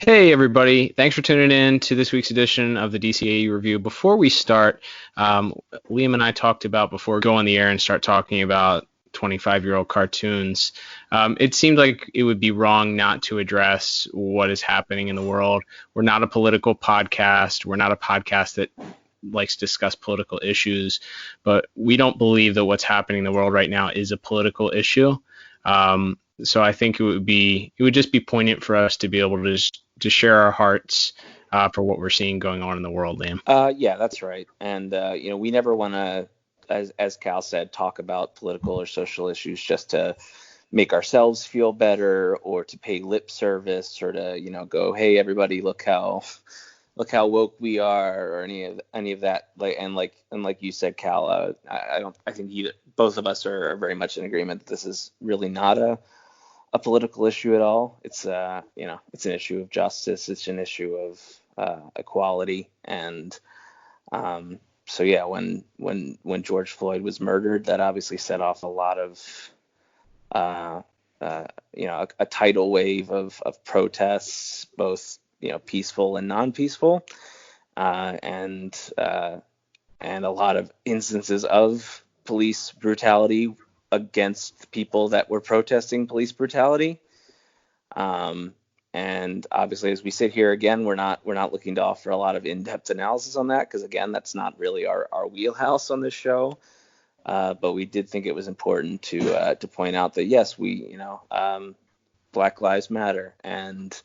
Hey everybody, thanks for tuning in to this week's edition of the DCAU review. Before we start, Liam and I talked about before we go on the air and start talking about 25-year-old cartoons. It seemed like it would be wrong not to address what is happening in the world. We're not a political podcast. We're not a podcast that likes to discuss political issues, but we don't believe that what's happening in the world right now is a political issue. So I think it would just be poignant for us to be able to share our hearts for what we're seeing going on in the world, Liam. Yeah, that's right. And we never want to, as Cal said, talk about political or social issues just to make ourselves feel better or to pay lip service or to go, hey everybody, look how woke we are, or any of that. Like you said, Cal, I think both of us are very much in agreement that this is really not a political issue at all. It's it's an issue of justice. It's an issue of equality. And so yeah, when George Floyd was murdered, that obviously set off a lot of a tidal wave of protests, both peaceful and non-peaceful, and a lot of instances of police brutality against people that were protesting police brutality. And obviously, as we sit here again, we're not looking to offer a lot of in-depth analysis on that, because again, that's not really our wheelhouse on this show. But we did think it was important to point out that yes, Black Lives Matter, and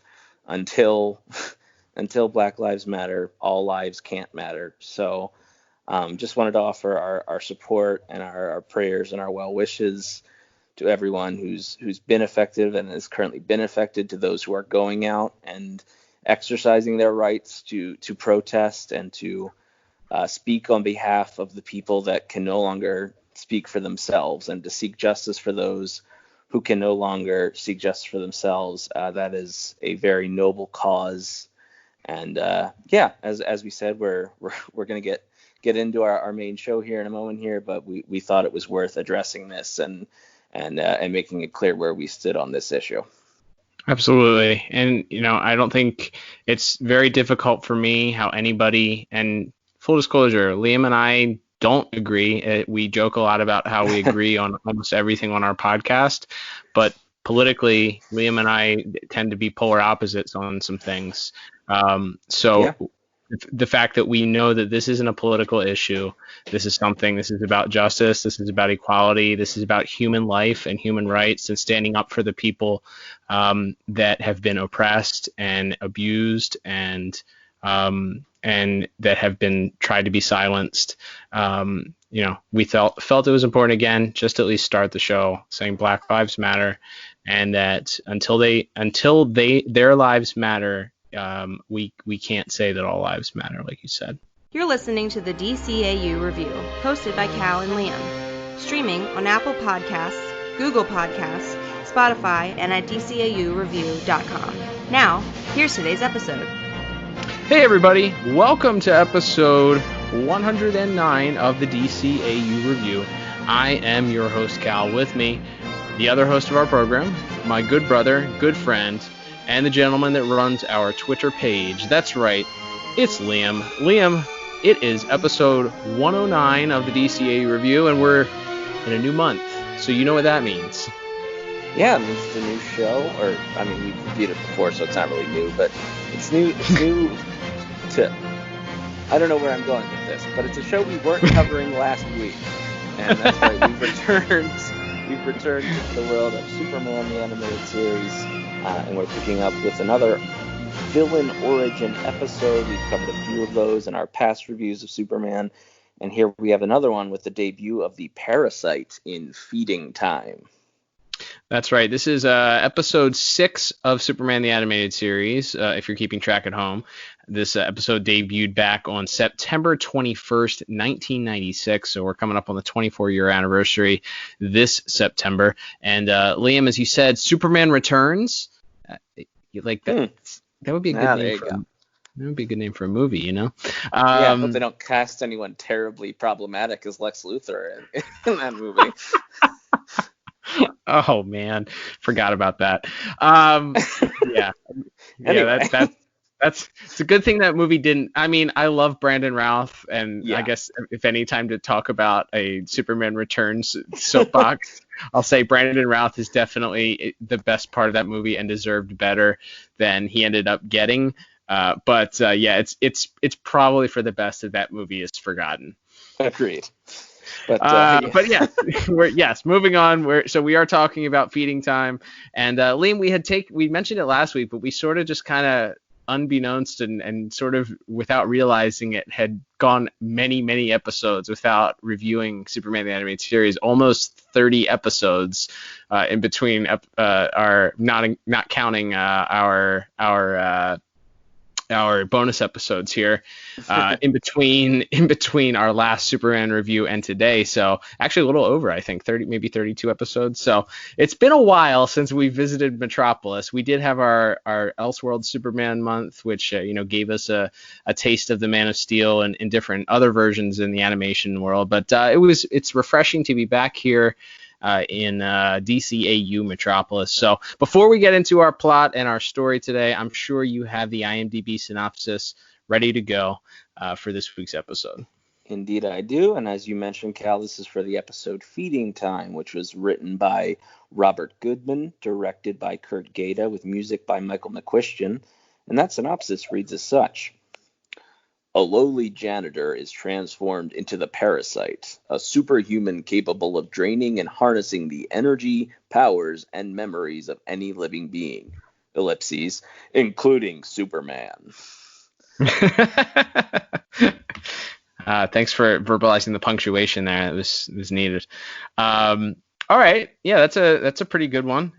until Black Lives Matter, all lives can't matter. So just wanted to offer our support and our prayers and our well wishes to everyone who's been affected and has currently been affected, to those who are going out and exercising their rights to protest and to speak on behalf of the people that can no longer speak for themselves, and to seek justice for those who can no longer seek justice for themselves. That is a very noble cause. And as we said, we're going to get into our main show here in a moment here, but we thought it was worth addressing this and making it clear where we stood on this issue. Absolutely. And, I don't think it's very difficult for me how anybody, and full disclosure, Liam and I don't agree. We joke a lot about how we agree on almost everything on our podcast, but politically, Liam and I tend to be polar opposites on some things. The fact that we know that this isn't a political issue, this is about justice, this is about equality, this is about human life and human rights, and standing up for the people that have been oppressed and abused and that have been tried to be silenced. We felt it was important, again, just to at least start the show saying Black Lives Matter, and that until their lives matter, we can't say that all lives matter, like you said. You're listening to the DCAU review, hosted by Cal and Liam, streaming on Apple Podcasts, Google Podcasts, Spotify, and at DCAUreview.com. Now, here's today's episode. Hey everybody, welcome to episode 109 of the DCAU review. I am your host, Cal. With me, the other host of our program, my good brother, good friend, and the gentleman that runs our Twitter page. That's right, it's Liam. Liam, it is episode 109 of the DCAU review, and we're in a new month, so you know what that means. Yeah, it means it's a new show, we've reviewed it before, so it's not really new, but it's new to, I don't know where I'm going with this, but it's a show we weren't covering last week, and that's right, we've returned to the world of Superman, the animated series, and we're picking up with another villain origin episode. We've covered a few of those in our past reviews of Superman, and here we have another one with the debut of the Parasite in Feeding Time. That's right. This is episode 6 of Superman the Animated Series, if you're keeping track at home. This episode debuted back on September 21st, 1996, so we're coming up on the 24-year anniversary this September. And Liam, as you said, Superman Returns. Like that, that would be a good name for that would be a good name for a movie, you know? I hope they don't cast anyone terribly problematic as Lex Luthor in that movie. Oh man, forgot about that. Um, yeah, Anyway, that's it's a good thing that movie didn't. I mean, I love Brandon Routh, and I yeah, guess if any time to talk about a Superman Returns soapbox, I'll say Brandon Routh is definitely the best part of that movie and deserved better than he ended up getting. But yeah, it's probably for the best that that movie is forgotten. agreed. But yeah. But yeah, yes, moving on. So we are talking about feeding time, and Liam, we mentioned it last week, but we sort of just kind of unbeknownst and sort of without realizing it had gone many episodes without reviewing Superman the Animated Series, almost 30 episodes in between our not counting our bonus episodes here in between our last Superman review and today. So actually a little over, I think 30, maybe 32 episodes. So it's been a while since we visited Metropolis. We did have our Elseworld Superman month, which gave us a taste of the Man of Steel and in different other versions in the animation world. But it's refreshing to be back here in DCAU Metropolis. So before we get into our plot and our story today, I'm sure you have the IMDb synopsis ready to go for this week's episode. Indeed, I do. And as you mentioned, Cal, this is for the episode Feeding Time, which was written by Robert Goodman, directed by Kurt Gaeta, with music by Michael McQuistion. And that synopsis reads as such. A lowly janitor is transformed into the Parasite, a superhuman capable of draining and harnessing the energy, powers, and memories of any living being, ellipses, including Superman. Thanks for verbalizing the punctuation there. It was needed. All right. Yeah, that's a pretty good one.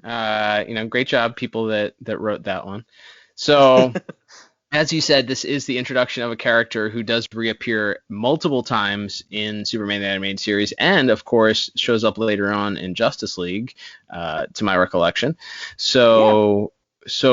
Great job, people that wrote that one. So as you said, this is the introduction of a character who does reappear multiple times in Superman the Animated Series, and of course shows up later on in Justice League, to my recollection. So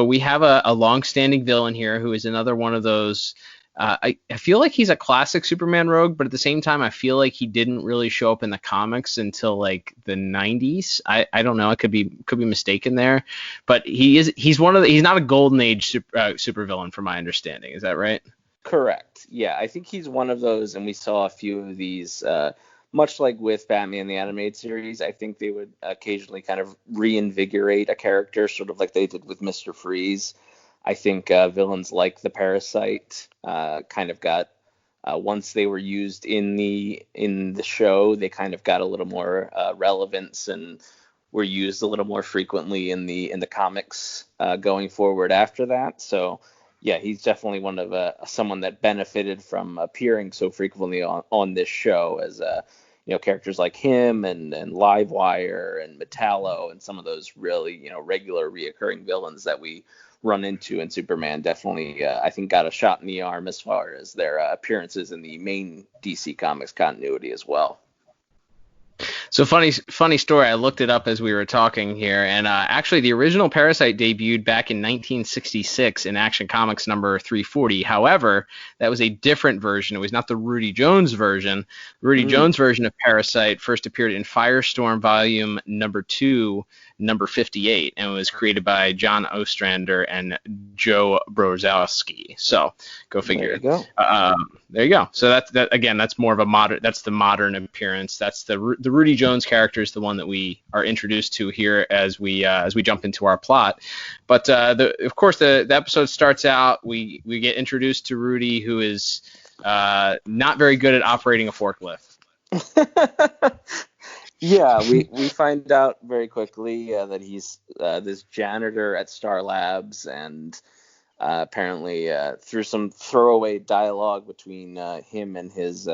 we have a long-standing villain here who is another one of those. I feel like he's a classic Superman rogue, but at the same time, I feel like he didn't really show up in the comics until like the 90s. I don't know. I could be mistaken there, but he's not a golden age super villain from my understanding. Is that right? Correct. Yeah, I think he's one of those, and we saw a few of these. Much like with Batman the Animated Series, I think they would occasionally kind of reinvigorate a character, sort of like they did with Mr. Freeze. I think villains like the Parasite kind of got once they were used in the show, they kind of got a little more relevance and were used a little more frequently in the comics going forward after that. So yeah, he's definitely one of someone that benefited from appearing so frequently on this show, as characters like him and Livewire and Metallo and some of those really regular reoccurring villains that we run into in Superman definitely I think got a shot in the arm as far as their appearances in the main DC Comics continuity as well. So funny story. I looked it up as we were talking here, and actually the original Parasite debuted back in 1966 in Action Comics number 340. However, that was a different version. It was not the Rudy Jones version. Rudy Jones version of Parasite first appeared in Firestorm volume number 2, number 58, and was created by John Ostrander and Joe Brozowski. So go figure. There you go. There you go. So that again, that's more of a modern. That's the modern appearance. That's the Rudy Jones character is the one that we are introduced to here as we jump into our plot. But of course the episode starts out. We get introduced to Rudy, who is not very good at operating a forklift. Yeah, we find out very quickly that he's this janitor at Star Labs, and apparently through some throwaway dialogue between him and his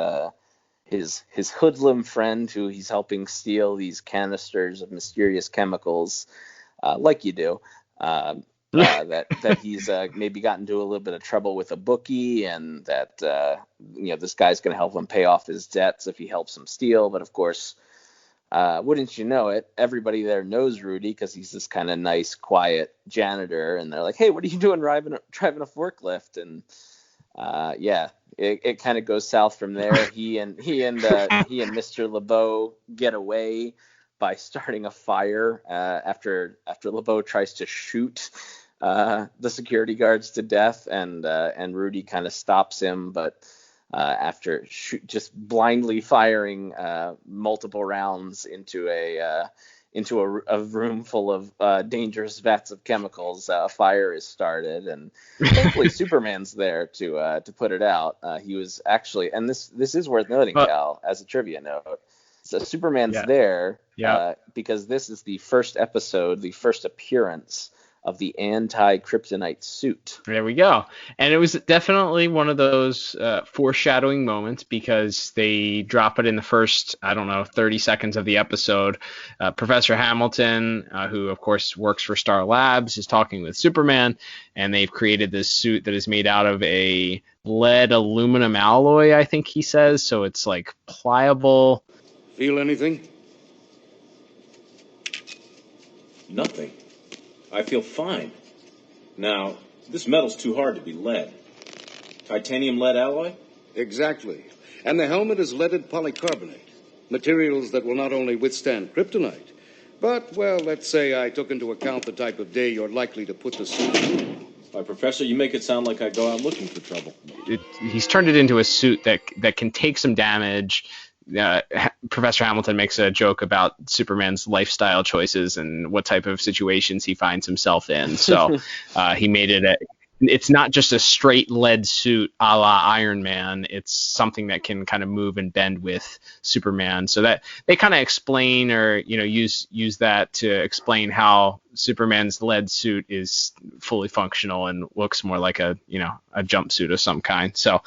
hoodlum friend, who he's helping steal these canisters of mysterious chemicals, like you do, that he's maybe gotten into a little bit of trouble with a bookie, and that this guy's going to help him pay off his debts if he helps him steal. But of course, wouldn't you know it, everybody there knows Rudy because he's this kind of nice, quiet janitor, and they're like, "Hey, what are you doing driving a forklift?" And it kind of goes south from there. He and Mr. LeBeau get away by starting a fire after LeBeau tries to shoot the security guards to death, and Rudy kind of stops him, but after just blindly firing multiple rounds into a room full of dangerous vats of chemicals, a fire is started, and thankfully Superman's there to put it out. He was actually, and this is worth noting, Cal, as a trivia note. So Superman's there because this is the first episode, the first appearance of the anti-kryptonite suit. There we go. And it was definitely one of those foreshadowing moments, because they drop it in the first, 30 seconds of the episode. Professor Hamilton, who of course works for Star Labs, is talking with Superman, and they've created this suit that is made out of a lead aluminum alloy, I think he says. So it's like pliable. Feel anything? Nothing. I feel fine. Now, this metal's too hard to be lead. Titanium lead alloy? Exactly. And the helmet is leaded polycarbonate. Materials that will not only withstand kryptonite, but, well, let's say I took into account the type of day you're likely to put the suit on. Why, Professor, you make it sound like I go out looking for trouble. He's turned it into a suit that can take some damage. Professor Hamilton makes a joke about Superman's lifestyle choices and what type of situations he finds himself in. So he made it it's not just a straight lead suit a la Iron Man. It's something that can kind of move and bend with Superman. So that they kind of explain, or use that to explain how Superman's lead suit is fully functional and looks more like a jumpsuit of some kind. So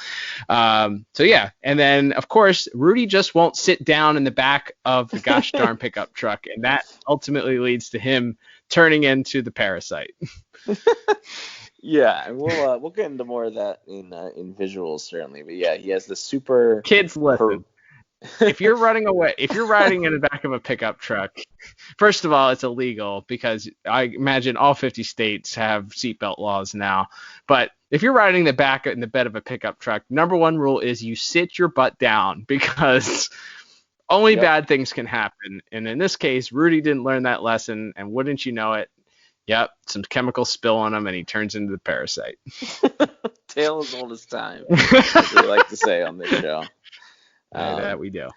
yeah. And then of course Rudy just won't sit down in the back of the gosh darn pickup truck, and that ultimately leads to him turning into the Parasite. Yeah, and we'll get into more of that in visuals certainly. But yeah, he has the super kids listen. If you're riding in the back of a pickup truck, first of all, it's illegal, because I imagine all 50 states have seatbelt laws now. But if you're riding in the bed of a pickup truck, number one rule is you sit your butt down, because only bad things can happen. And in this case, Rudy didn't learn that lesson, and wouldn't you know it, some chemical spill on him, and he turns into the Parasite. Tale as old as time, as we like to say on this show. That we do.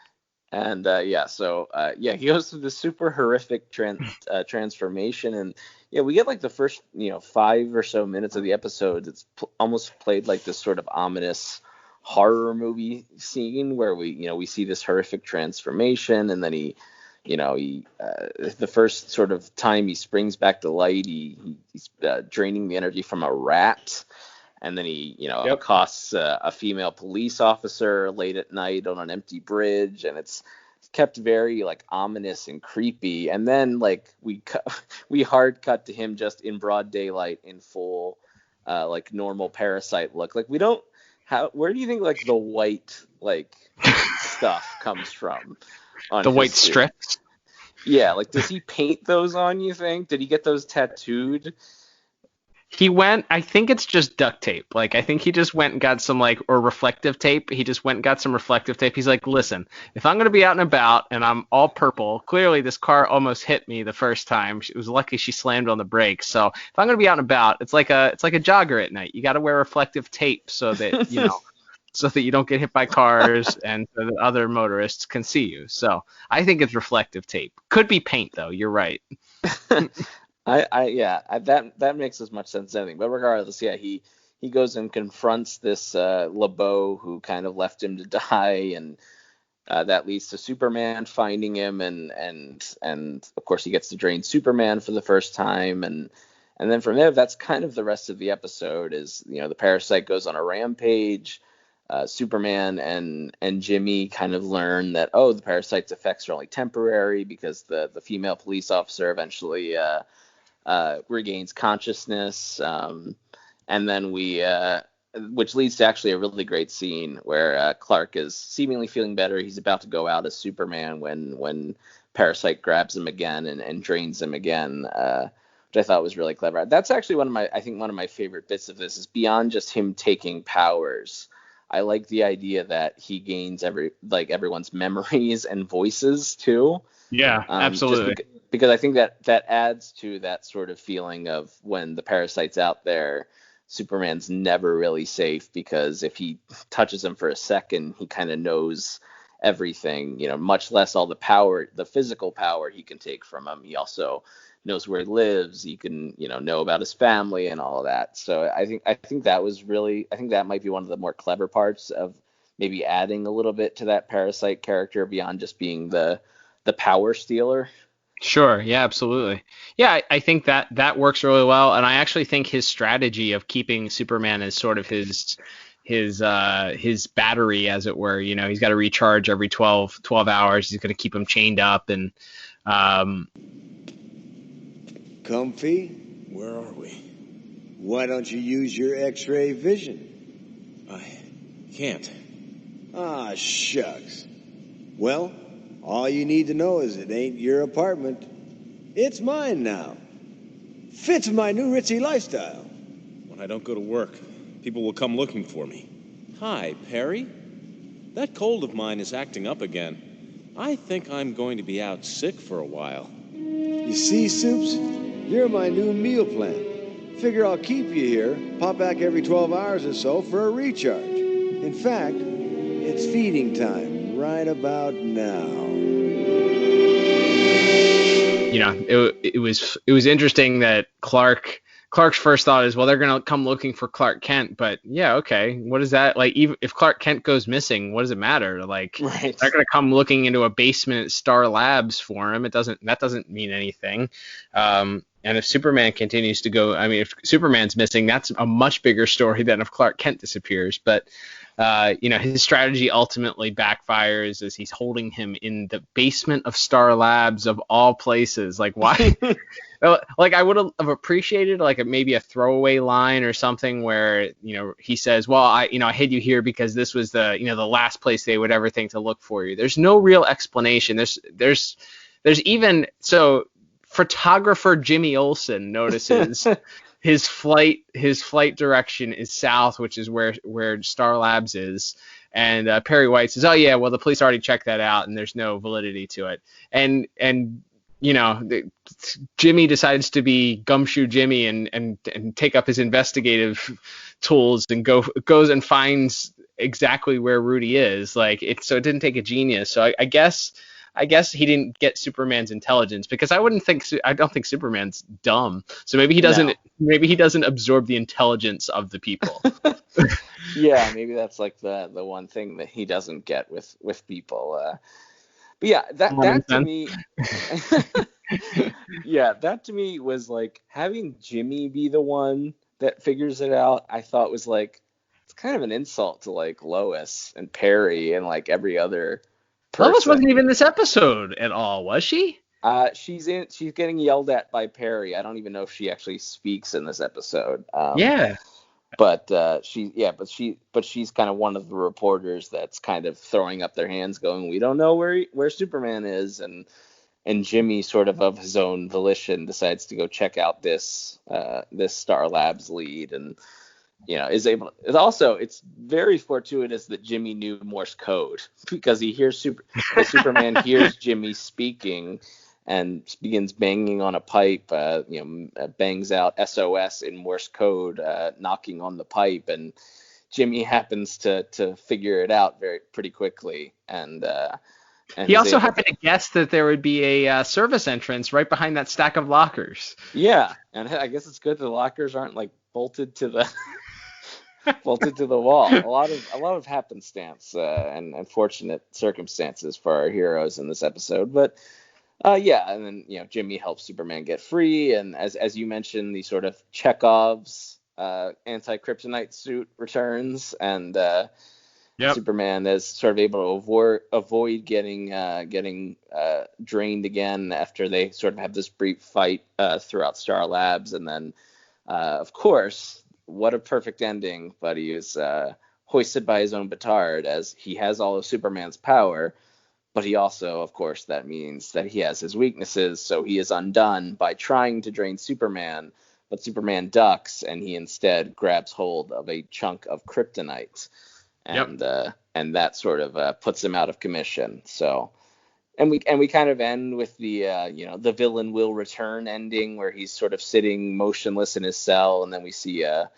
And he goes through the super horrific transformation, and we get like the first 5 or so minutes of the episode. It's almost played like this sort of ominous horror movie scene where we see this horrific transformation, and then he the first sort of time he springs back to light, he's draining the energy from a rat, and then he accosts a female police officer late at night on an empty bridge, and it's kept very like ominous and creepy. And then like we hard cut to him just in broad daylight in full like normal Parasite look. Like where do you think like the white like stuff comes from? The white strips? Yeah, like does he paint those on, you think? Did he get those tattooed? I think it's just duct tape. Like, I think he just went and got some or reflective tape. He just went and got some reflective tape. He's like, listen, if I'm going to be out and about and I'm all purple, clearly this car almost hit me the first time. It was lucky she slammed on the brakes. So if I'm going to be out and about, it's like a jogger at night. You got to wear reflective tape so that, so that you don't get hit by cars and so that other motorists can see you. So I think it's reflective tape. Could be paint though. You're right. That makes as much sense as anything. But regardless, he goes and confronts this LeBeau who kind of left him to die, and that leads to Superman finding him, and of course he gets to drain Superman for the first time, and then from there that's kind of the rest of the episode. Is the Parasite goes on a rampage. Superman and Jimmy kind of learn that the Parasite's effects are only temporary, because the female police officer eventually regains consciousness, and then which leads to actually a really great scene where Clark is seemingly feeling better. He's about to go out as Superman when Parasite grabs him again and drains him again, which I thought was really clever. That's actually one of my favorite bits of this, is beyond just him taking powers. I like the idea that he gains everyone's memories and voices too. Yeah, absolutely. Because I think that adds to that sort of feeling of when the parasite's out there, Superman's never really safe, because if he touches him for a second, he kind of knows everything, much less all the power, the physical power he can take from him. He also knows where he lives. He can, know about his family and all of that. So I think that might be one of the more clever parts of maybe adding a little bit to that Parasite character beyond just being the power stealer. Sure. Yeah, absolutely. Yeah, I think that works really well. And I actually think his strategy of keeping Superman as sort of his battery, as it were, he's got to recharge every 12 hours. He's going to keep him chained up. And Comfy? Where are we? Why don't you use your X-ray vision? I can't. Ah, shucks. Well, all you need to know is it ain't your apartment. It's mine now. Fits my new ritzy lifestyle. When I don't go to work, people will come looking for me. Hi, Perry. That cold of mine is acting up again. I think I'm going to be out sick for a while. You see, Soups? You're my new meal plan. Figure I'll keep you here, pop back every 12 hours or so for a recharge. In fact, it's feeding time right about now. It was interesting that Clark's first thought is, well, they're going to come looking for Clark Kent. But yeah, okay. What is that? Like, even if Clark Kent goes missing, what does it matter? Like, Right. They're going to come looking into a basement at Star Labs for him. That doesn't mean anything. And if Superman continues to go, if Superman's missing, that's a much bigger story than if Clark Kent disappears. But his strategy ultimately backfires as he's holding him in the basement of Star Labs of all places. Like, why? Like, I would have appreciated maybe a throwaway line or something where, he says, well, I hid you here because this was the last place they would ever think to look for you. There's no real explanation. There's even, so photographer Jimmy Olsen notices his flight direction is south, which is where Star Labs is. And Perry White says, oh yeah, well, the police already checked that out and there's no validity to it. And Jimmy decides to be Gumshoe Jimmy and take up his investigative tools and goes and finds exactly where Rudy is. So it didn't take a genius. So I guess he didn't get Superman's intelligence, because I don't think Superman's dumb. So maybe he doesn't absorb the intelligence of the people. Yeah, maybe that's like the one thing that he doesn't get with people. But yeah, that to me, that to me was like having Jimmy be the one that figures it out. I thought was like, it's kind of an insult to like Lois and Perry and like every other person. Lois wasn't even this episode at all, was she? She's getting yelled at by Perry. I don't even know if she actually speaks in this episode. Yeah. But she's kind of one of the reporters that's kind of throwing up their hands, going, "We don't know where Superman is," and Jimmy, sort of his own volition, decides to go check out this Star Labs lead, and is able. It's very fortuitous that Jimmy knew Morse code, because he hears Superman hears Jimmy speaking and begins banging on a pipe, bangs out SOS in Morse code, knocking on the pipe, and Jimmy happens to figure it out pretty quickly. And he also happened to guess that there would be a service entrance right behind that stack of lockers. Yeah, and I guess it's good the lockers aren't like bolted to the wall. A lot of happenstance and unfortunate circumstances for our heroes in this episode, but. And then, Jimmy helps Superman get free. And as you mentioned, the sort of Chekhov's anti-kryptonite suit returns. And Superman is sort of able to avoid getting drained again after they sort of have this brief fight throughout Star Labs. And then, of course, what a perfect ending. But he is hoisted by his own petard, as he has all of Superman's power. But he also, of course, that means that he has his weaknesses, so he is undone by trying to drain Superman, but Superman ducks, and he instead grabs hold of a chunk of kryptonite. and that sort of puts him out of commission. So. And we kind of end with the the villain will return ending, where he's sort of sitting motionless in his cell, and then we see a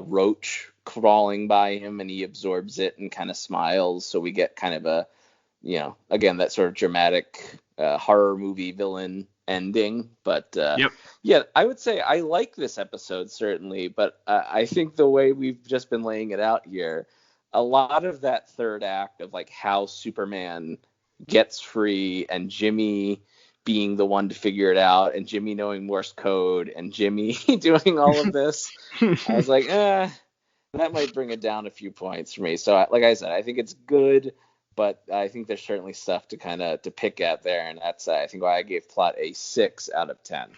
roach crawling by him, and he absorbs it and kind of smiles. So we get kind of a again, that sort of dramatic horror movie villain ending. But yeah, I would say I like this episode certainly, but I think the way we've just been laying it out here, a lot of that third act of like how Superman gets free and Jimmy being the one to figure it out and Jimmy knowing Morse code and Jimmy doing all of this, I was like, that might bring it down a few points for me. So like I said, I think it's good, but I think there's certainly stuff to pick at there, and that's I think why I gave plot a 6 out of 10.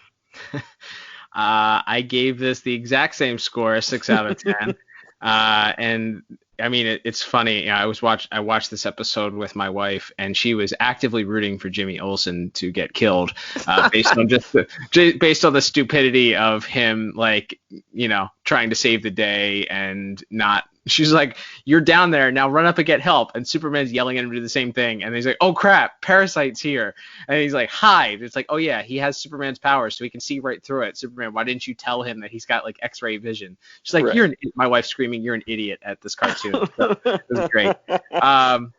I gave this the exact same score, a 6 out of 10. And I mean, it's funny. I watched this episode with my wife, and she was actively rooting for Jimmy Olsen to get killed, based on based on the stupidity of him, like, trying to save the day and not. She's like, "You're down there now, run up and get help." And Superman's yelling at him to do the same thing, and he's like, "Oh crap, Parasite's here!" And he's like, "Hide!" It's like, "Oh yeah, he has Superman's powers, so he can see right through it." Superman, why didn't you tell him that he's got like X-ray vision? She's like, right. My wife's screaming, "You're an idiot!" at this cartoon. So, it was great.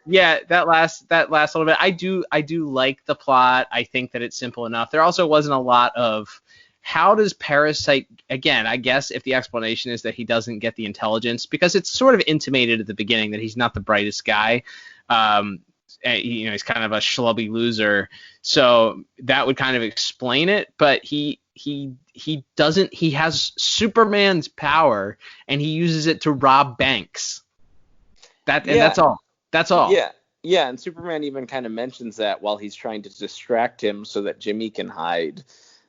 Yeah, that last little bit, I do like the plot. I think that it's simple enough. There also wasn't a lot of. How does Parasite, again, I guess if the explanation is that he doesn't get the intelligence, because it's sort of intimated at the beginning that he's not the brightest guy. He's kind of a schlubby loser. So that would kind of explain it. But he doesn't, he has Superman's power and he uses it to rob banks. That's all. That's all. Yeah. Yeah. And Superman even kind of mentions that while he's trying to distract him so that Jimmy can hide.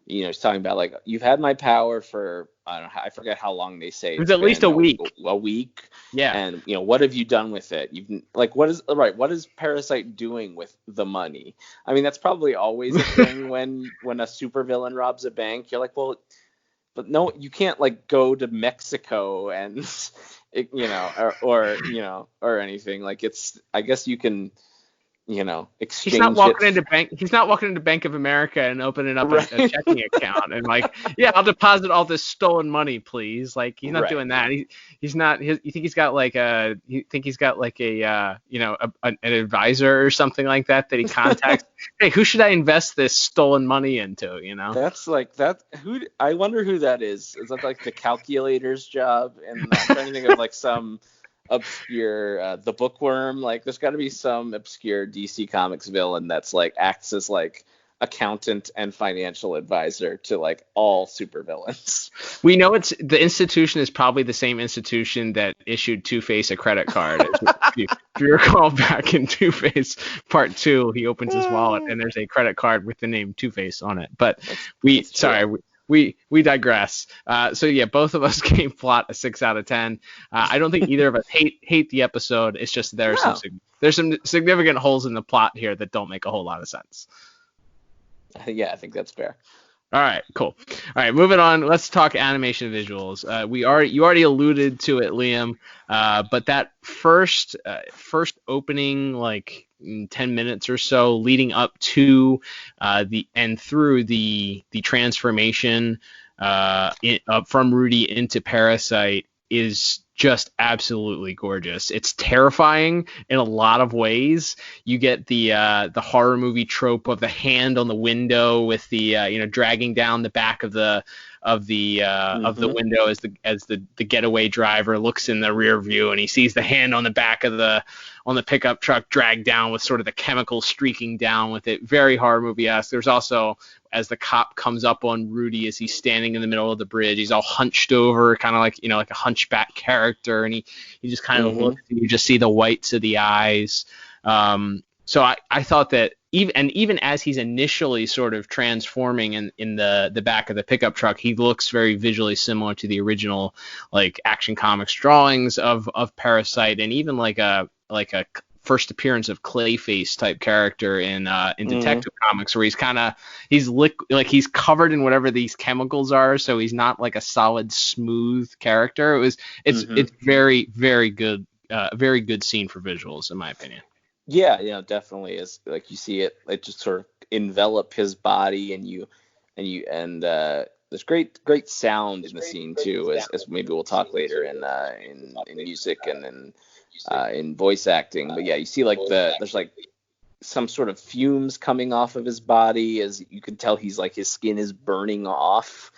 He's talking about like, you've had my power for, I forget how long they say. It was at least a week. A week. Yeah. And what have you done with it? What is Parasite doing with the money? I mean, that's probably always a thing when a supervillain robs a bank. You're like, well, but no, you can't like go to Mexico and or anything. Like, it's, I guess you can. Exchange. He's not walking into Bank of America and opening up a checking account and like, yeah, I'll deposit all this stolen money, please. Like, he's not doing that. He's not. You think he's got like an advisor or something like that he contacts? Hey, who should I invest this stolen money into? That's like that. I wonder who that is. Is that like the calculator's job? And I'm trying to think of like some obscure the Bookworm, like there's got to be some obscure DC Comics villain that's like acts as like accountant and financial advisor to like all supervillains. We know the institution is probably the same institution that issued Two-Face a credit card. If you recall back in Two-Face Part 2, he opens his wallet and there's a credit card with the name Two-Face on it. But we digress. So yeah, both of us gave plot a 6 out of 10. I don't think either of us hate the episode. It's just there's some significant holes in the plot here that don't make a whole lot of sense. Yeah, I think that's fair. All right, cool. All right, moving on. Let's talk animation visuals. You already alluded to it, Liam, but that first opening, like 10 minutes or so leading up to through the transformation from Rudy into Parasite is just absolutely gorgeous. It's terrifying in a lot of ways. You get the horror movie trope of the hand on the window with the dragging down the back of the window as the getaway driver looks in the rear view and he sees the hand on the back of the pickup truck dragged down with sort of the chemicals streaking down with it. Very horror movie-esque. There's also, as the cop comes up on Rudy as he's standing in the middle of the bridge, he's all hunched over, kind of like like a hunchback character, and he just kind of looks, and you just see the whites of the eyes. So I thought that even as he's initially sort of transforming in the back of the pickup truck, he looks very visually similar to the original like Action Comics drawings of Parasite, and even like a first appearance of Clayface type character in Detective Comics, where he's covered in whatever these chemicals are, so he's not like a solid smooth character. It's very, very good a very good scene for visuals, in my opinion. Yeah, definitely. Is like you see it just sort of envelop his body, and there's great sound in the scene too, as maybe we'll talk later in music and in voice acting. But yeah, you see like there's like some sort of fumes coming off of his body, as you can tell he's like his skin is burning off,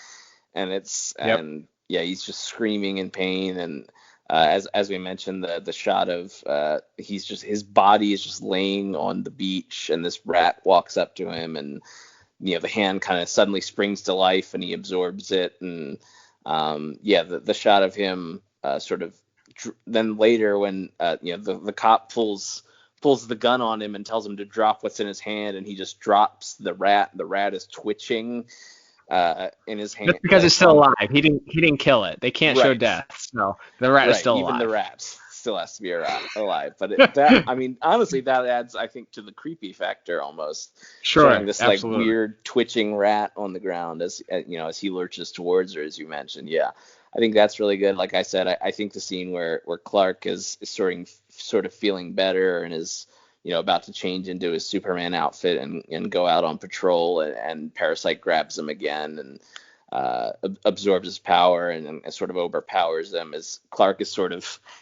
and he's just screaming in pain. And as we mentioned, the shot of his body is just laying on the beach, and this rat walks up to him, and the hand kind of suddenly springs to life, and he absorbs it. And the shot of him then later when the cop pulls the gun on him and tells him to drop what's in his hand, and he just drops the rat. The rat is twitching in his hand. That's because it's still alive. He didn't kill it. They can't show death. So the rat is still alive. Even the rat still has to be alive. But honestly, that adds, I think, to the creepy factor almost. Sure. Showing this absolutely. Like weird twitching rat on the ground as he lurches towards her, as you mentioned. Yeah. I think that's really good. Like I said, I think the scene where Clark is sort of feeling better and is about to change into his Superman outfit and go out on patrol, and Parasite grabs him again and absorbs his power and sort of overpowers them, as Clark is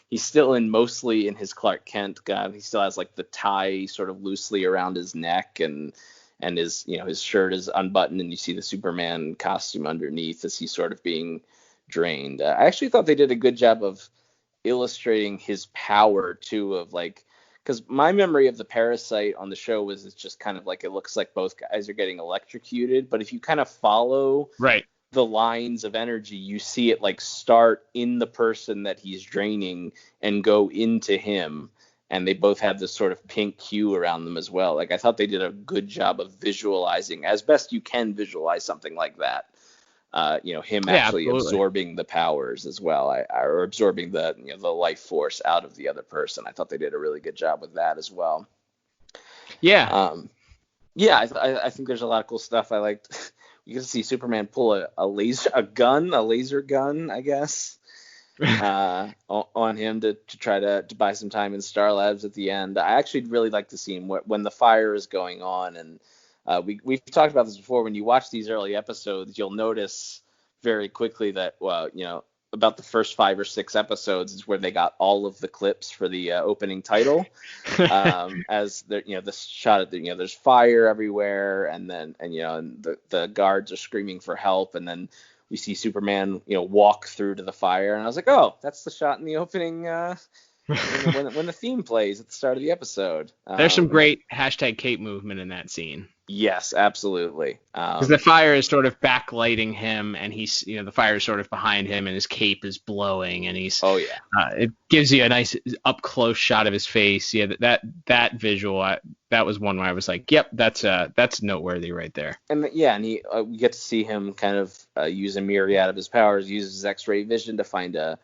he's still mostly in his Clark Kent guy. He still has like the tie sort of loosely around his neck, and his his shirt is unbuttoned, and you see the Superman costume underneath as he's sort of being drained. I actually thought they did a good job of illustrating his power too, of like, because my memory of the Parasite on the show was it's just kind of like, it looks like both guys are getting electrocuted, but if you kind of follow the lines of energy, you see it like start in the person that he's draining and go into him, and they both have this sort of pink hue around them as well. Like, I thought they did a good job of visualizing, as best you can visualize something like that. Him actually absorbing the powers as well, or absorbing the the life force out of the other person. I thought they did a really good job with that as well. Yeah. I think there's a lot of cool stuff. I liked you get to see Superman pull a laser gun, I guess, on him to try to buy some time in Star Labs at the end. I actually really like the scene when the fire is going on, and we've talked about this before. When you watch these early episodes, you'll notice very quickly that, about the first 5 or 6 episodes is where they got all of the clips for the opening title. As the shot at there's fire everywhere, and then the guards are screaming for help, and then we see Superman walk through to the fire, and I was like, oh, that's the shot in the opening. When the theme plays at the start of the episode. There's some great #Cape movement in that scene. Yes, absolutely. Because the fire is sort of backlighting him, and he's, the fire is sort of behind him, and his cape is blowing, and he's. Oh yeah. It gives you a nice up close shot of his face. Yeah, that visual, that was one where I was like, yep, that's noteworthy right there. And we get to see him kind of use a myriad of his powers, use his X-ray vision to find a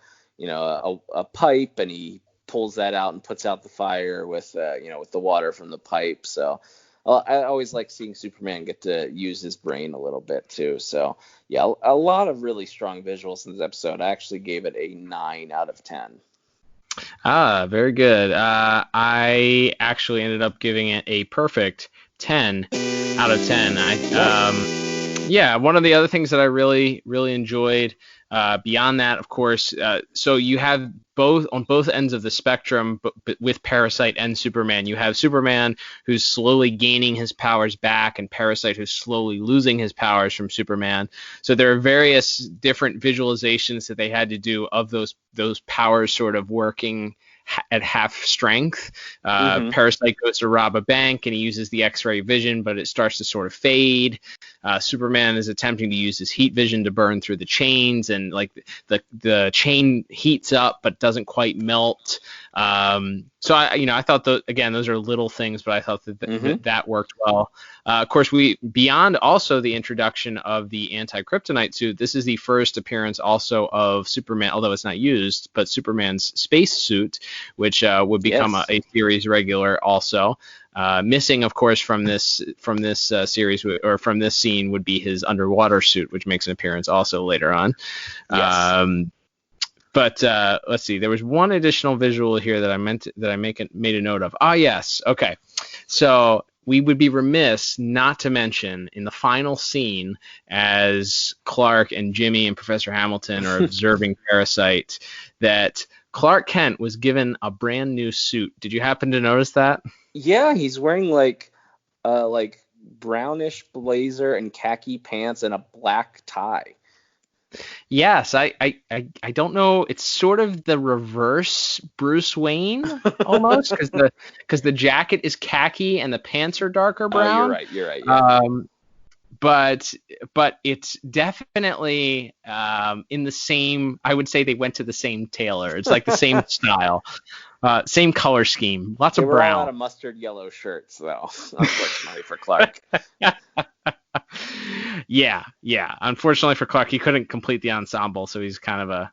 pipe, and he pulls that out and puts out the fire with with the water from the pipe. So I always like seeing Superman get to use his brain a little bit too. So yeah, a lot of really strong visuals in this episode. I actually gave it a 9 out of 10. Very good. I actually ended up giving it a perfect 10 out of 10. One of the other things that I really, really enjoyed, beyond that, of course, so you have on both ends of the spectrum, but with Parasite and Superman, you have Superman who's slowly gaining his powers back, and Parasite who's slowly losing his powers from Superman. So there are various different visualizations that they had to do of those powers sort of working at half strength. Parasite goes to rob a bank, and he uses the X-ray vision, but it starts to sort of fade. Superman is attempting to use his heat vision to burn through the chains, and like the chain heats up but doesn't quite melt. So I thought those are little things, but I thought that worked well. Of course, beyond also the introduction of the anti-kryptonite suit, this is the first appearance also of Superman, although it's not used, but Superman's space suit, which would become a series regular also. Missing, of course, from this series or from this scene would be his underwater suit, which makes an appearance also later on. Yes. But let's see. There was one additional visual here that I made a note of. Ah, yes. Okay. So we would be remiss not to mention in the final scene, as Clark and Jimmy and Professor Hamilton are observing Parasite, that Clark Kent was given a brand new suit. Did you happen to notice that? Yeah, he's wearing like brownish blazer and khaki pants and a black tie. Yes, I don't know. It's sort of the reverse Bruce Wayne almost, because the jacket is khaki and the pants are darker brown. You're right. Yeah. But it's definitely in the same. I would say they went to the same tailor. It's like the same style, same color scheme. Lots of brown. They were all out of mustard yellow shirts, though. Unfortunately for Clark. Yeah. Unfortunately for Clark, he couldn't complete the ensemble, so he's kind of a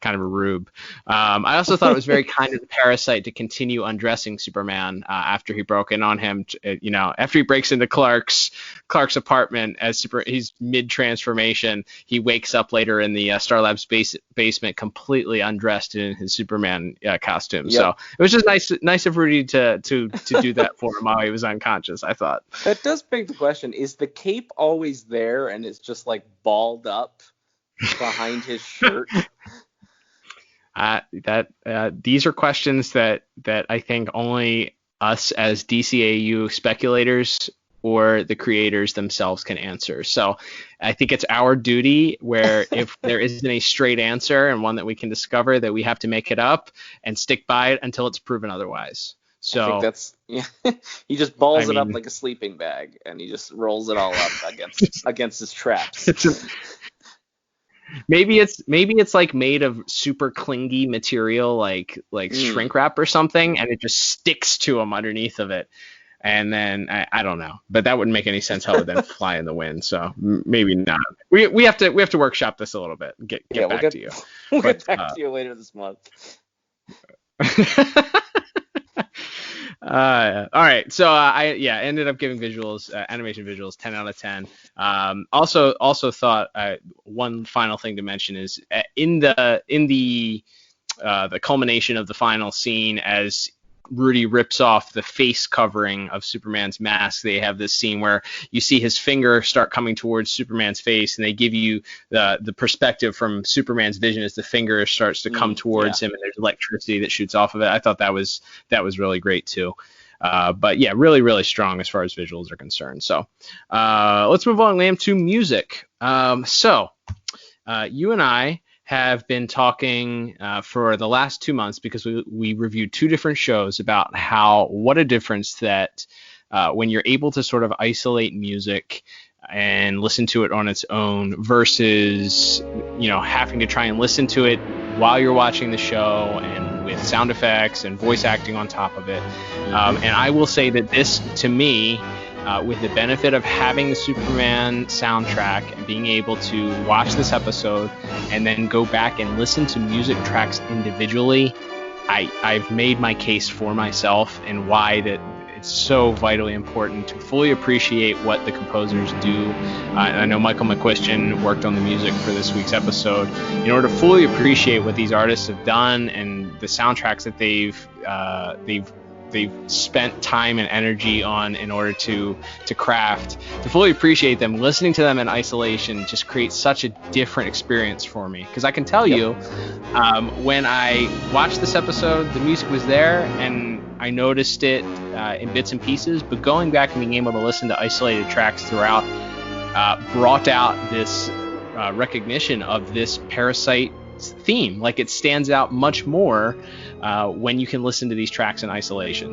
rube. I also thought it was very kind of the Parasite to continue undressing Superman after he broke in on him. After he breaks into Clark's apartment he's mid transformation, he wakes up later in the Star Labs basement completely undressed in his Superman costume. Yep. So it was just nice of Rudy to do that for him while he was unconscious, I thought. That does beg the question: is the cape always there and it's just like balled up behind his shirt? These are questions that I think only us as DCAU speculators or the creators themselves can answer. So I think it's our duty, where if there isn't a straight answer and one that we can discover, that we have to make it up and stick by it until it's proven otherwise. So I think that's he just balls it up like a sleeping bag and he just rolls it all up against his traps. Maybe it's like made of super clingy material, like shrink wrap or something, and it just sticks to him underneath of it. And then I don't know, but that wouldn't make any sense how it would then fly in the wind. So maybe not. We have to workshop this a little bit. Get back to you. We'll get back to you later this month. All right. So I ended up giving animation visuals 10 out of 10. Also thought one final thing to mention is in the culmination of the final scene, as Rudy rips off the face covering of Superman's mask, they have this scene where you see his finger start coming towards Superman's face, and they give you the perspective from Superman's vision as the finger starts to come towards him, and there's electricity that shoots off of it. I thought that was really great too. But yeah, really, really strong as far as visuals are concerned. So let's move on, Liam, to music. So you and I have been talking for the last 2 months, because we reviewed 2 different shows, about what a difference that when you're able to sort of isolate music and listen to it on its own versus having to try and listen to it while you're watching the show and with sound effects and voice acting on top of it. And I will say that this, to me, with the benefit of having the Superman soundtrack and being able to watch this episode and then go back and listen to music tracks individually, I've made my case for myself and why that it's so vitally important to fully appreciate what the composers do. I know Michael McQuistion worked on the music for this week's episode. In order to fully appreciate what these artists have done and the soundtracks that they've spent time and energy on in order to craft, to fully appreciate them, listening to them in isolation just creates such a different experience for me. Because I can tell you, when I watched this episode, the music was there and I noticed it in bits and pieces, but going back and being able to listen to isolated tracks throughout brought out this recognition of this Parasite theme. Like, it stands out much more when you can listen to these tracks in isolation.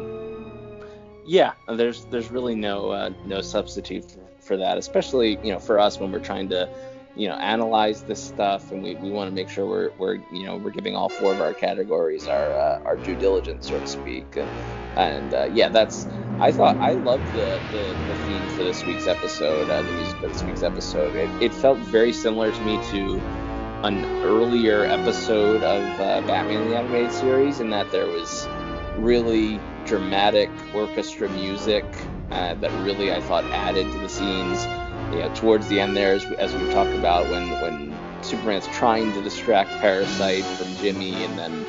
Yeah, there's really no substitute for that, especially for us when we're trying to analyze this stuff, and we want to make sure we're giving all 4 of our categories our due diligence, so to speak. And I loved the theme for this week's episode, the music for this week's episode. It felt very similar to me to an earlier episode of Batman the Animated Series, in that there was really dramatic orchestra music that really, I thought, added to the scenes. Towards the end there, as we've talked about, when Superman's trying to distract Parasite from Jimmy, and then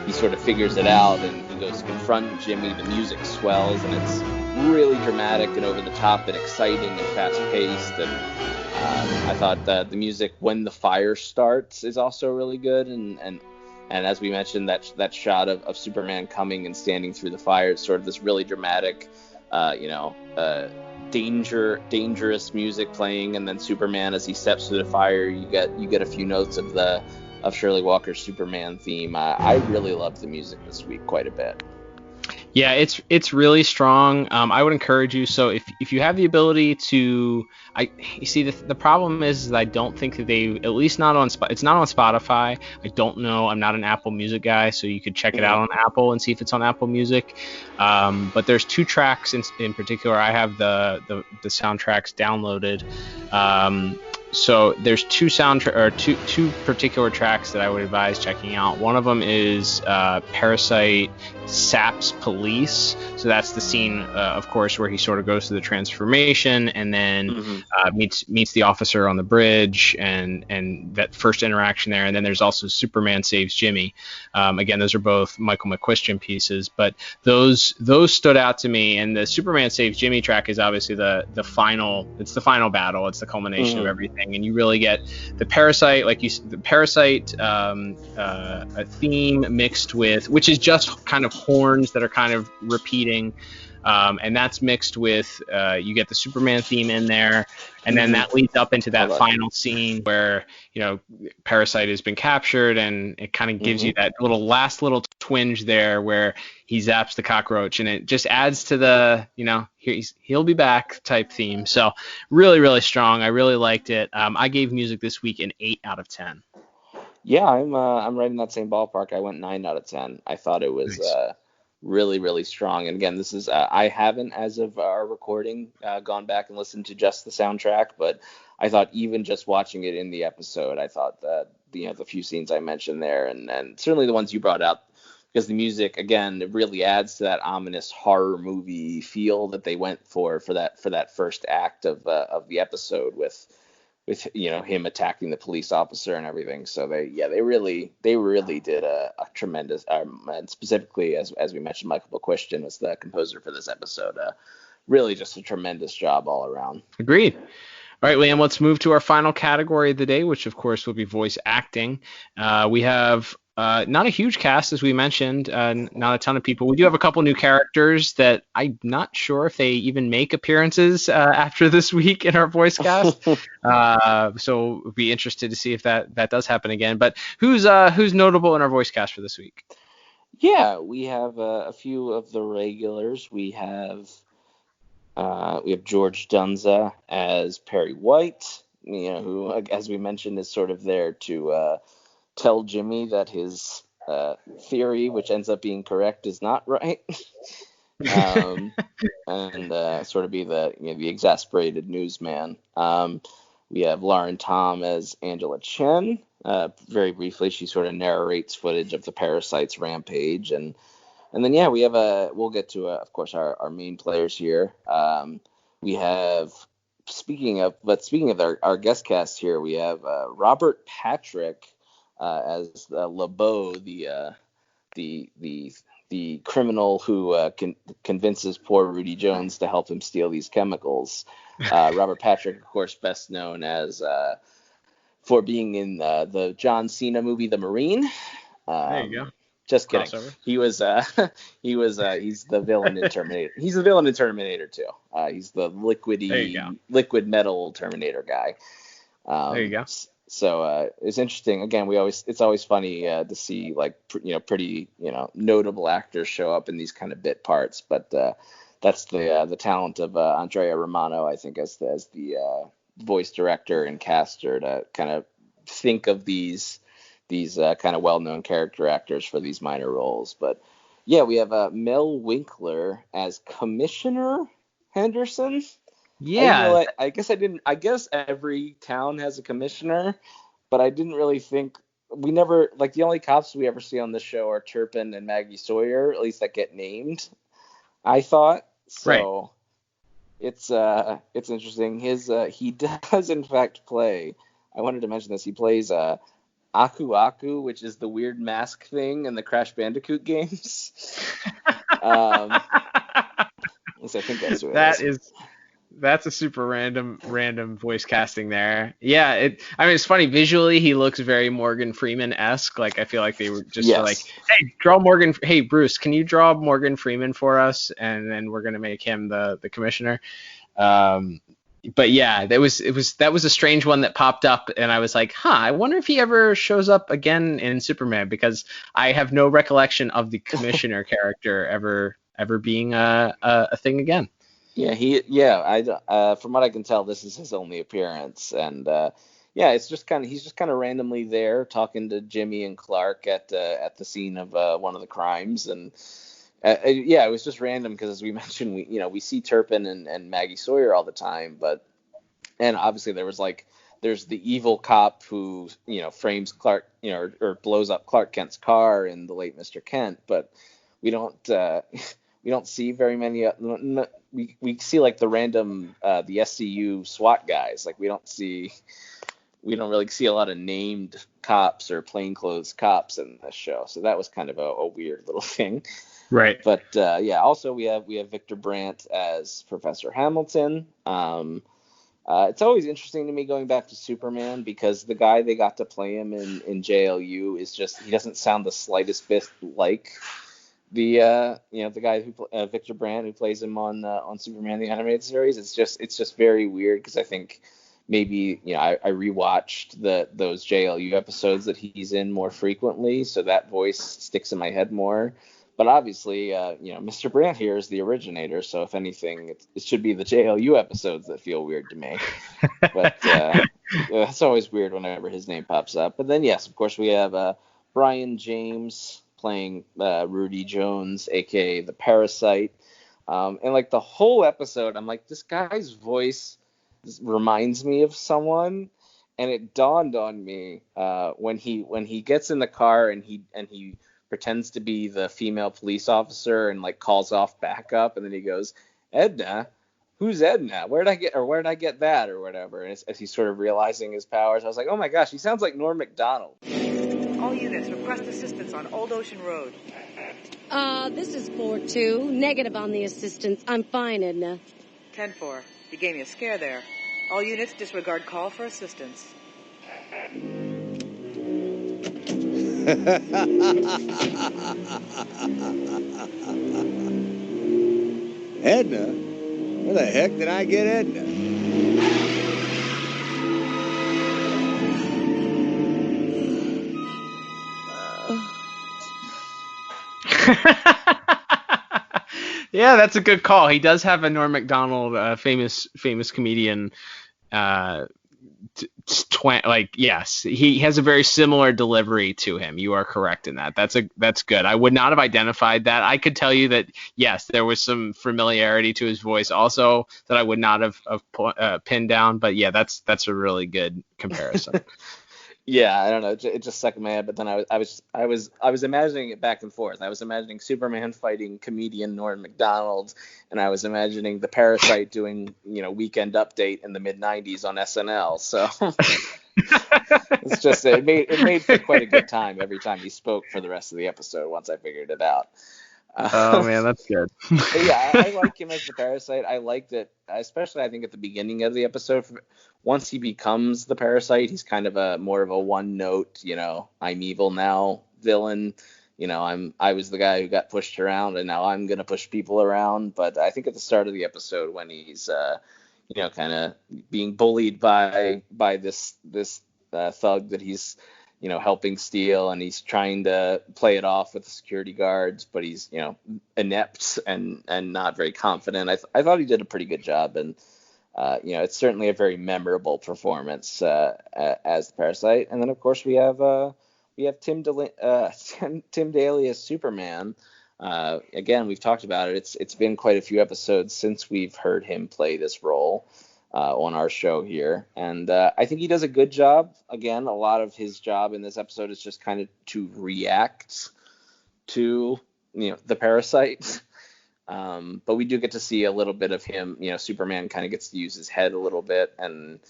he sort of figures it out, and he goes to confront Jimmy. The music swells, and it's really dramatic and over the top and exciting and fast-paced. And I thought that the music when the fire starts is also really good, and as we mentioned, that shot of Superman coming and standing through the fire, it's sort of this really dramatic, dangerous music playing, and then Superman as he steps through the fire, you get a few notes of Shirley Walker's Superman theme. I really loved the music this week quite a bit. Yeah, it's really strong. I would encourage you. So if you have the ability to, you see the problem is that I don't think that they, at least not on it's not on Spotify. I don't know. I'm not an Apple Music guy, so you could check it out on Apple and see if it's on Apple Music. But there's two tracks in particular. I have the soundtracks downloaded. So there's two particular tracks that I would advise checking out. One of them is Parasite Saps Police. So that's the scene, of course, where he sort of goes through the transformation and then meets the officer on the bridge and that first interaction there. And then there's also Superman Saves Jimmy. Again, those are both Michael McQuistion pieces, but those stood out to me. And the Superman Saves Jimmy track is obviously the final. It's the final battle. It's the culmination of everything. And you really get the Parasite, a theme mixed with, which is just kind of horns that are kind of repeating, and that's mixed with, you get the Superman theme in there, and then that leads up into that final scene where, Parasite has been captured, and it kind of gives you that last little twinge there where he zaps the cockroach, and it just adds to the, he'll be back type theme. So really, really strong. I really liked it. I gave music this week an 8 out of 10. Yeah, I'm right in that same ballpark. I went 9 out of 10. I thought it was nice. Really, really strong. And again, this is I haven't, as of our recording, gone back and listened to just the soundtrack, but I thought even just watching it in the episode, I thought that the few scenes I mentioned there, and certainly the ones you brought up, because the music, again, it really adds to that ominous horror movie feel that they went for that first act of the episode with him attacking the police officer and everything. So they really did a tremendous, and specifically as we mentioned, Michael McQuistion was the composer for this episode. Really just a tremendous job all around. Agreed. All right, Liam, let's move to our final category of the day, which of course will be voice acting. We have not a huge cast, as we mentioned, not a ton of people. We do have a couple new characters that I'm not sure if they even make appearances after this week in our voice cast. So we'll be interested to see if that does happen again. But who's notable in our voice cast for this week? Yeah, we have a few of the regulars. We have George Dunza as Perry White, who, as we mentioned, is sort of there to tell Jimmy that his theory, which ends up being correct, is not right, and sort of be the exasperated newsman. We have Lauren Tom as Angela Chen. Very briefly, she sort of narrates footage of the Parasite's rampage, and then we have we'll get to of course our main players here. We have speaking of our guest cast here, we have Robert Patrick as LeBeau, the criminal who convinces poor Rudy Jones to help him steal these chemicals. Robert Patrick, of course, best known as for being in the John Cena movie The Marine. There you go. Just kidding. Crossover. He's the villain in Terminator. He's the villain in Terminator too. He's the liquid metal Terminator guy. There you go. So it's interesting. Again, it's always funny to see pretty notable actors show up in these kind of bit parts. But that's the talent of Andrea Romano, I think, as the voice director and caster, to kind of think of these kind of well-known character actors for these minor roles. But yeah, we have Mel Winkler as Commissioner Henderson. Yeah, I guess every town has a commissioner, but I didn't really think we never, the only cops we ever see on the show are Turpin and Maggie Sawyer, at least that get named, I thought. So right. It's interesting. He does in fact play I wanted to mention this. He plays Aku Aku, which is the weird mask thing in the Crash Bandicoot games. At least I think that's who it is. That's a super random voice casting there. Yeah, it's funny. Visually, he looks very Morgan Freeman-esque. Like, I feel like they were just like, hey, hey, Bruce, can you draw Morgan Freeman for us? And then we're going to make him the commissioner. But yeah, that was a strange one that popped up, and I was like, I wonder if he ever shows up again in Superman, because I have no recollection of the commissioner character ever being a thing again. Yeah, from what I can tell, this is his only appearance, and he's just kind of randomly there talking to Jimmy and Clark at the scene of one of the crimes, and it was just random because, as we mentioned, we see Turpin and Maggie Sawyer all the time, and obviously there's the evil cop who frames Clark, or blows up Clark Kent's car in The Late Mr. Kent, but we don't see very many. We see like the random the SCU SWAT guys. Like we don't really see a lot of named cops or plainclothes cops in this show. So that was kind of a weird little thing. Right. But also we have Victor Brandt as Professor Hamilton. It's always interesting to me going back to Superman, because the guy they got to play him in JLU he doesn't sound the slightest bit like the guy who Victor Brandt, who plays him on Superman the Animated Series. It's just very weird, because I think maybe I rewatched those JLU episodes that he's in more frequently, so that voice sticks in my head more. But obviously, Mr. Brandt here is the originator, so if anything, it should be the JLU episodes that feel weird to me. But it's always weird whenever his name pops up. But then, yes, of course, we have Brian James playing Rudy Jones, aka the Parasite, and like the whole episode, I'm like, this guy's voice reminds me of someone, and it dawned on me when he gets in the car and he pretends to be the female police officer and like calls off backup, and then he goes, Edna, who's Edna? Where did I get that, or whatever? And as he's sort of realizing his powers, I was like, oh my gosh, he sounds like Norm Macdonald. All units, request assistance on Old Ocean Road. This is 4-2. Negative on the assistance. I'm fine, Edna. 10-4. You gave me a scare there. All units, disregard call for assistance. Edna? Where the heck did I get Edna? Yeah, that's a good call. He does have a Norm Macdonald, famous comedian. Yes, he has a very similar delivery to him. You are correct in that. That's good. I would not have identified that. I could tell you that, yes, there was some familiarity to his voice also that I would not have pinned down. But yeah, that's a really good comparison. Yeah, I don't know. It just stuck in my head. But then I was imagining it back and forth. I was imagining Superman fighting comedian Norm Macdonald, and I was imagining the Parasite doing Weekend Update in the mid-90s on SNL. So it's just it made for quite a good time every time he spoke for the rest of the episode. Once I figured it out. Oh man, that's good. Yeah, I like him as the Parasite. I liked it, especially I think at the beginning of the episode. Once he becomes the Parasite, he's kind of more of a one note, I'm evil now villain. I was the guy who got pushed around, and now I'm gonna push people around. But I think at the start of the episode, when he's kind of being bullied by this thug that he's helping steal, and he's trying to play it off with the security guards, but he's inept and not very confident. I thought he did a pretty good job, and it's certainly a very memorable performance as the Parasite. And then of course we have Tim Daly as Superman. Again, we've talked about it. It's been quite a few episodes since we've heard him play this role on our show here, and I think he does a good job. Again, a lot of his job in this episode is just kind of to react to the Parasite. But we do get to see a little bit of him. Superman kind of gets to use his head a little bit, and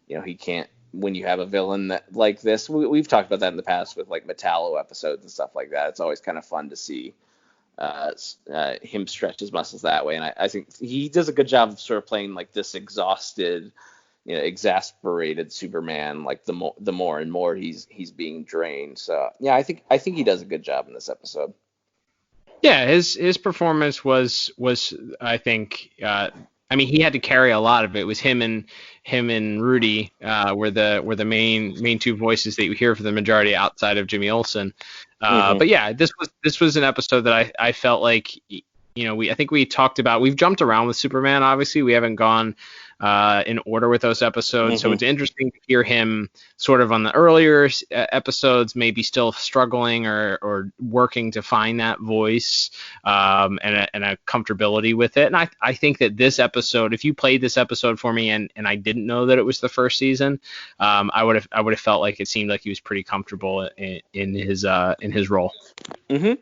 he can't when you have a villain that like this. We've talked about that in the past with like Metallo episodes and stuff like that. It's always kind of fun to see him stretch his muscles that way, and I think he does a good job of sort of playing like this exhausted, exasperated Superman. Like the more and more he's being drained. So yeah, I think he does a good job in this episode. Yeah, his performance was I think he had to carry a lot of it. It was him and Rudy were the main two voices that you hear for the majority outside of Jimmy Olsen. But yeah, this was an episode that I felt like I think we talked about. We've jumped around with Superman. Obviously, we haven't gone in order with those episodes. So it's interesting to hear him sort of on the earlier episodes, maybe still struggling or working to find that voice and a comfortability with it. And I think that this episode, if you played this episode for me and I didn't know that it was the first season, I would have felt like it seemed like he was pretty comfortable in his role. Mm-hmm.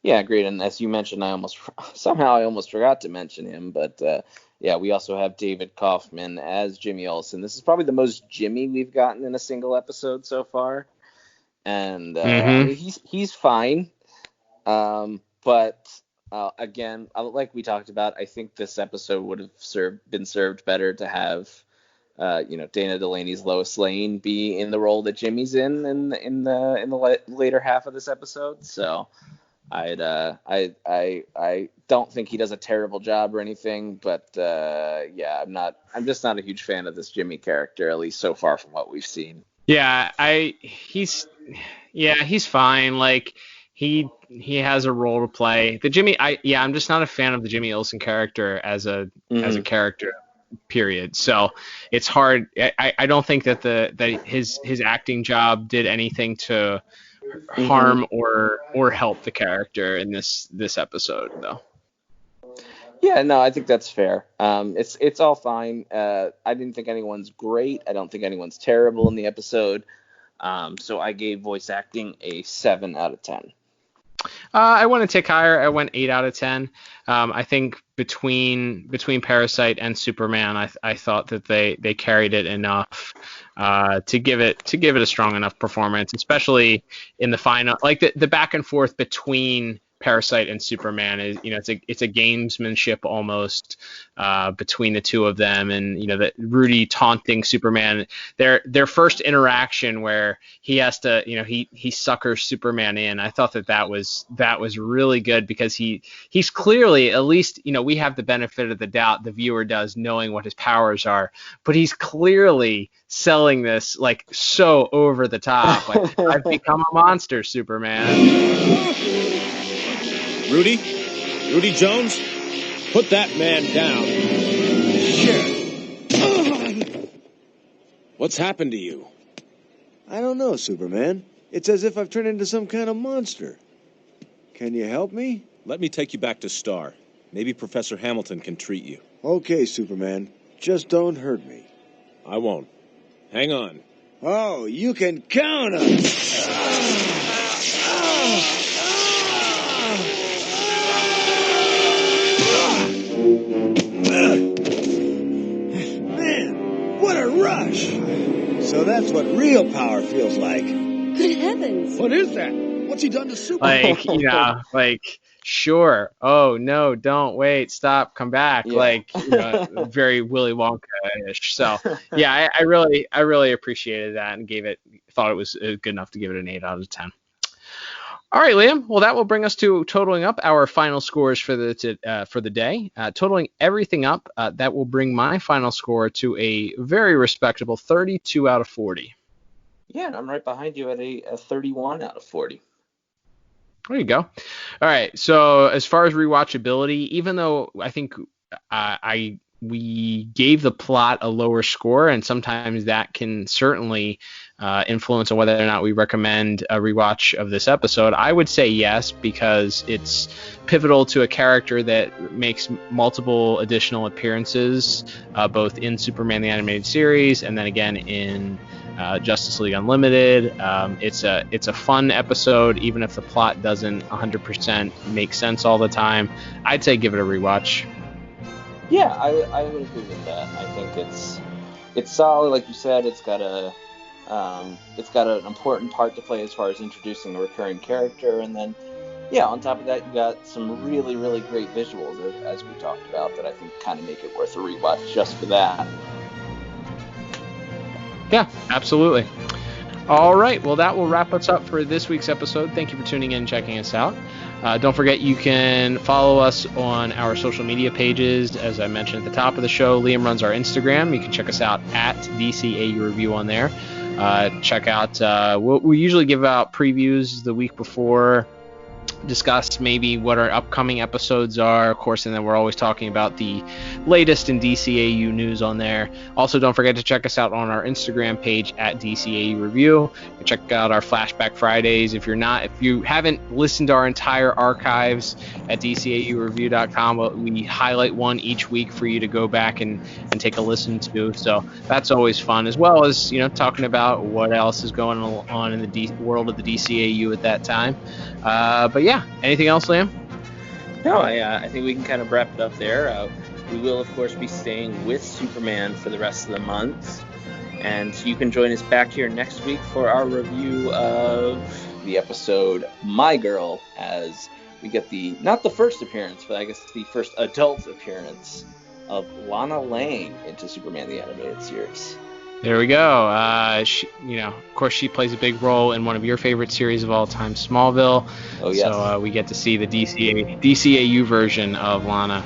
Yeah, agreed. And as you mentioned, I almost forgot to mention him, but yeah, we also have David Kaufman as Jimmy Olsen. This is probably the most Jimmy we've gotten in a single episode so far, and he's fine. But again, like we talked about, I think this episode would have been served better to have Dana Delaney's Lois Lane be in the role that Jimmy's in the later half of this episode. So I don't think he does a terrible job or anything, but yeah, I'm just not a huge fan of this Jimmy character, at least so far from what we've seen. Yeah, he's fine. Like he has a role to play. The Jimmy, I'm just not a fan of the Jimmy Olsen character as a character. Period. So it's hard. I don't think that his acting job did anything to harm or help the character in this episode, though. Yeah, no, I think that's fair. It's all fine. I didn't think anyone's great. I don't think anyone's terrible in the episode. So I gave voice acting a 7 out of 10. I went a tick higher. I went 8 out of 10. I think between Parasite and Superman, I thought that they carried it enough to give it a strong enough performance, especially in the final. Like the back and forth between Parasite and Superman is, it's a gamesmanship almost between the two of them, and that Rudy taunting Superman, their first interaction where he has to, he suckers Superman in. I thought that was really good because he's clearly, at least we have the benefit of the doubt, the viewer does, knowing what his powers are, but he's clearly selling this like so over the top, like I've become a monster, Superman. Rudy Jones, put that man down. Sure. What's happened to you? I don't know, Superman. It's as if I've turned into some kind of monster. Can you help me? Let me take you back to Star. Maybe Professor Hamilton can treat you. Okay, Superman. Just don't hurt me. I won't. Hang on. Oh, you can count on it. Man, what a rush! So that's what real power feels like. Good heavens! What is that? What's he done to Superman? Like, sure. Oh no, don't wait, stop, come back. Yeah. Like, very Willy Wonka-ish. So yeah, I really appreciated that and thought it was good enough to give it an 8 out of 10. All right, Liam. Well, that will bring us to totaling up our final scores for the day. Totaling everything up, that will bring my final score to a very respectable 32 out of 40. Yeah, and I'm right behind you at a 31 out of 40. There you go. All right. So as far as rewatchability, even though I think we gave the plot a lower score, and sometimes that can certainly influence on whether or not we recommend a rewatch of this episode, I would say yes, because it's pivotal to a character that makes multiple additional appearances, both in Superman the Animated Series and then again in Justice League Unlimited. It's a fun episode, even if the plot doesn't 100% make sense all the time. I'd say give it a rewatch. Yeah, I would agree with that. I think it's solid, like you said. It's got a It's got an important part to play as far as introducing a recurring character, and then, yeah, on top of that, you got some really, really great visuals, as we talked about, that I think kind of make it worth a rewatch just for that. Yeah, absolutely. All right, well, that will wrap us up for this week's episode. Thank you for tuning in and checking us out. Don't forget, you can follow us on our social media pages. As I mentioned at the top of the show, Liam runs our Instagram. You can check us out at DCAU Review on there. Check out, we usually give out previews the week before, discuss maybe what our upcoming episodes are, of course, and then we're always talking about the latest in DCAU news on there. Also, don't forget to check us out on our Instagram page at DCAU Review. You can check out our Flashback Fridays. If you haven't listened to our entire archives at DCAUreview.com, we highlight one each week for you to go back and take a listen to. So that's always fun, as well as, talking about what else is going on in the world of the DCAU at that time. But yeah, anything else, Liam? No, I think we can kind of wrap it up there. We will, of course, be staying with Superman for the rest of the month. And you can join us back here next week for our review of the episode My Girl, as we get not the first appearance, but I guess the first adult appearance of Lana Lang into Superman the Animated Series. There we go. She, of course, she plays a big role in one of your favorite series of all time, Smallville. Oh, yes. So we get to see the DCAU version of Lana,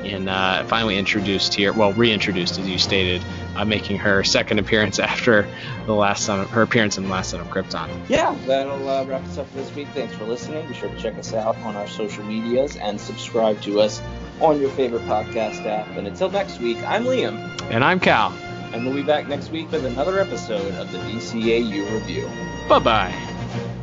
and finally introduced here. Well, reintroduced, as you stated, making her second appearance after her appearance in The Last Son of Krypton. Yeah, that'll wrap us up for this week. Thanks for listening. Be sure to check us out on our social medias and subscribe to us on your favorite podcast app. And until next week, I'm Liam. And I'm Cal. And we'll be back next week with another episode of the DCAU Review. Bye-bye.